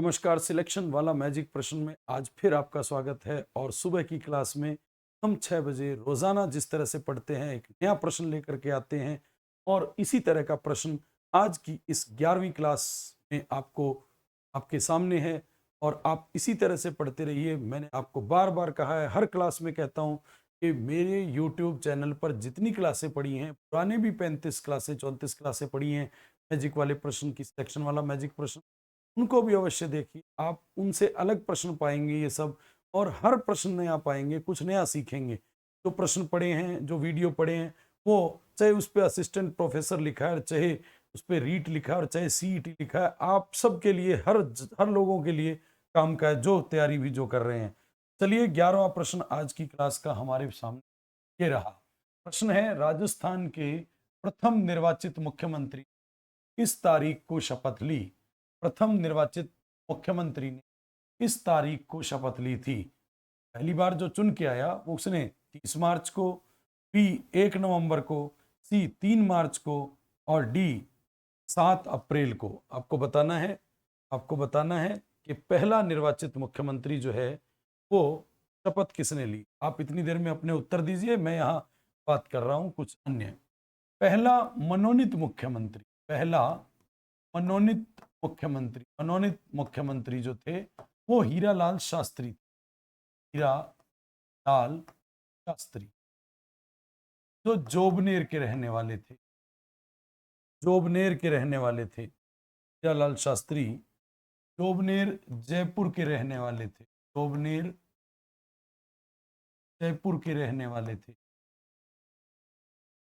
नमस्कार। सिलेक्शन वाला मैजिक प्रश्न में आज फिर आपका स्वागत है। और सुबह की क्लास में हम 6 बजे रोजाना जिस तरह से पढ़ते हैं एक नया प्रश्न लेकर के आते हैं, और इसी तरह का प्रश्न आज की इस 11वीं क्लास में आपको आपके सामने है। और आप इसी तरह से पढ़ते रहिए। मैंने आपको बार बार कहा है, हर क्लास में कहता हूँ कि मेरे यूट्यूब चैनल पर जितनी क्लासें पढ़ी हैं, पुराने भी 35 क्लासें 34 क्लासें पढ़ी हैं मैजिक वाले प्रश्न की, सिलेक्शन वाला मैजिक प्रश्न, उनको भी अवश्य देखिए। आप उनसे अलग प्रश्न पाएंगे ये सब, और हर प्रश्न नया पाएंगे, कुछ नया सीखेंगे। जो प्रश्न पढ़े हैं, जो वीडियो पढ़े हैं, वो चाहे उस पर असिस्टेंट प्रोफेसर लिखा है, चाहे उस पर रीट लिखा है, और चाहे सीईटी लिखा है, आप सबके लिए, हर लोगों के लिए काम का है, जो तैयारी भी जो कर रहे हैं। चलिए, 11वां प्रश्न आज की क्लास का हमारे सामने ये रहा। प्रश्न है, राजस्थान के प्रथम निर्वाचित मुख्यमंत्री किस तारीख को शपथ ली? प्रथम निर्वाचित मुख्यमंत्री ने किस तारीख को शपथ ली थी? पहली बार जो चुन के आया वो उसने 30 मार्च को, बी 1 नवंबर को, सी 3 मार्च को, और डी 7 अप्रैल को। आपको बताना है कि पहला निर्वाचित मुख्यमंत्री जो है वो शपथ किसने ली। आप इतनी देर में अपने उत्तर दीजिए, मैं यहाँ बात कर रहा हूँ कुछ अन्य। पहला मनोनीत मुख्यमंत्री, पहला मनोनीत मुख्यमंत्री जो थे वो हीरालाल शास्त्री, हीरालाल शास्त्री, जो जोबनेर के रहने वाले थे। जोबनेर के रहने वाले थे हीरालाल शास्त्री। जोबनेर जयपुर के रहने वाले थे। जोबनेर जयपुर के रहने वाले थे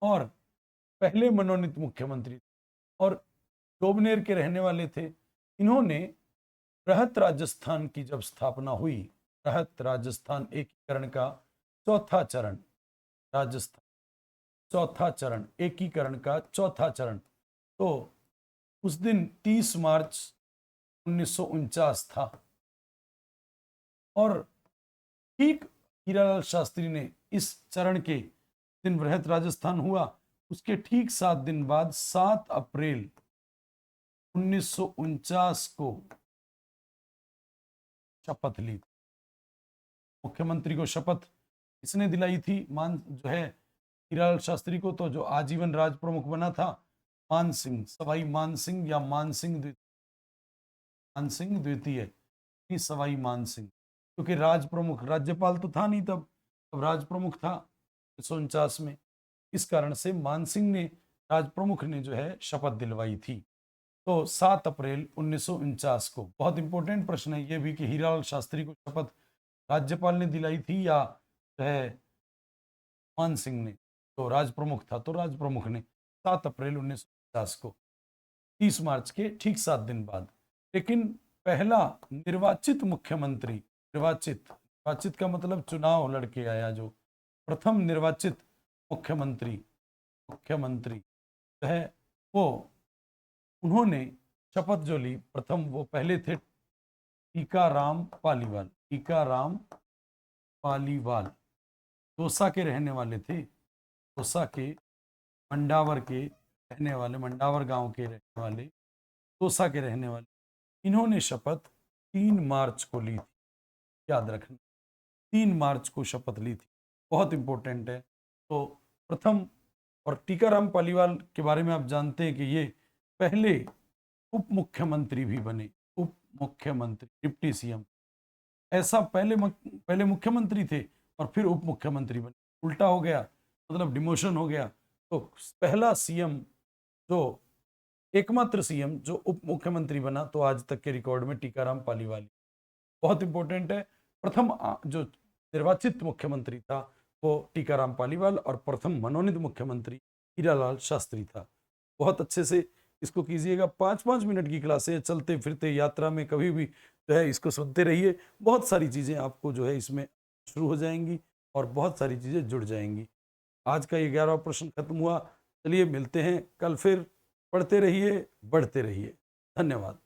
और पहले मनोनीत मुख्यमंत्री, और जोबनेर के रहने वाले थे। इन्होंने बृहत राजस्थान की जब स्थापना हुई, बृहत राजस्थान एकीकरण का चौथा चरण, राजस्थान चौथा चरण, एकीकरण का चौथा चरण, तो उस दिन 30 मार्च 1949 था। और ठीक हीरालाल शास्त्री ने इस चरण के दिन बृहत राजस्थान हुआ, उसके ठीक 7 दिन बाद 7 अप्रैल 1949 को शपथ ली। मुख्यमंत्री को शपथ किसने दिलाई थी? मान जो है हीरालाल शास्त्री को, तो जो आजीवन राज प्रमुख बना था, मान सिंह, सवाई मान सिंह या मान सिंह द्वितीय, सवाई मान सिंह, क्योंकि राज प्रमुख, राज्यपाल तो था नहीं तब राज प्रमुख था 1949 में। इस कारण से मान सिंह ने, राज प्रमुख ने जो है शपथ दिलवाई थी। तो 7 अप्रैल 1949 को, बहुत इंपॉर्टेंट प्रश्न है ये भी कि हीरालाल शास्त्री को शपथ राज्यपाल ने दिलाई थी या जो है मान सिंह ने। तो राज प्रमुख था तो राज प्रमुख ने, 7 अप्रैल 1950 को, 30 मार्च के ठीक 7 दिन बाद। लेकिन पहला निर्वाचित मुख्यमंत्री, निर्वाचित का मतलब चुनाव लड़के आया, जो प्रथम निर्वाचित मुख्यमंत्री है वो, उन्होंने शपथ जो ली प्रथम, वो पहले थे टीकाराम पालीवाल। टीकाराम पालीवाल दौसा के रहने वाले थे। दौसा के, मंडावर के रहने वाले, मंडावर गांव के रहने वाले, दौसा के रहने वाले, इन्होंने शपथ 3 मार्च को ली थी। याद रखना, 3 मार्च को शपथ ली थी, बहुत इंपॉर्टेंट है। तो प्रथम, और टीकाराम पालीवाल के बारे में आप जानते हैं कि ये पहले उप मुख्यमंत्री भी बने। उप मुख्यमंत्री, डिप्टी सीएम, ऐसा पहले मुख्यमंत्री थे और फिर उप मुख्यमंत्री बने, उल्टा हो गया, मतलब डिमोशन हो गया। तो पहला सीएम, जो एकमात्र सीएम जो उप मुख्यमंत्री बना, तो आज तक के रिकॉर्ड में टीकाराम पालीवाल, बहुत इंपॉर्टेंट है। प्रथम जो निर्वाचित मुख्यमंत्री था वो टीकाराम पालीवाल, और प्रथम मनोनीत मुख्यमंत्री हीरालाल शास्त्री था। बहुत अच्छे से इसको कीजिएगा। 5-5 मिनट की क्लासें, चलते फिरते यात्रा में कभी भी जो है इसको सुनते रहिए। बहुत सारी चीज़ें आपको जो है इसमें शुरू हो जाएंगी और बहुत सारी चीज़ें जुड़ जाएंगी। आज का ये 11वां प्रश्न खत्म हुआ। चलिए मिलते हैं कल फिर। पढ़ते रहिए, बढ़ते रहिए। धन्यवाद।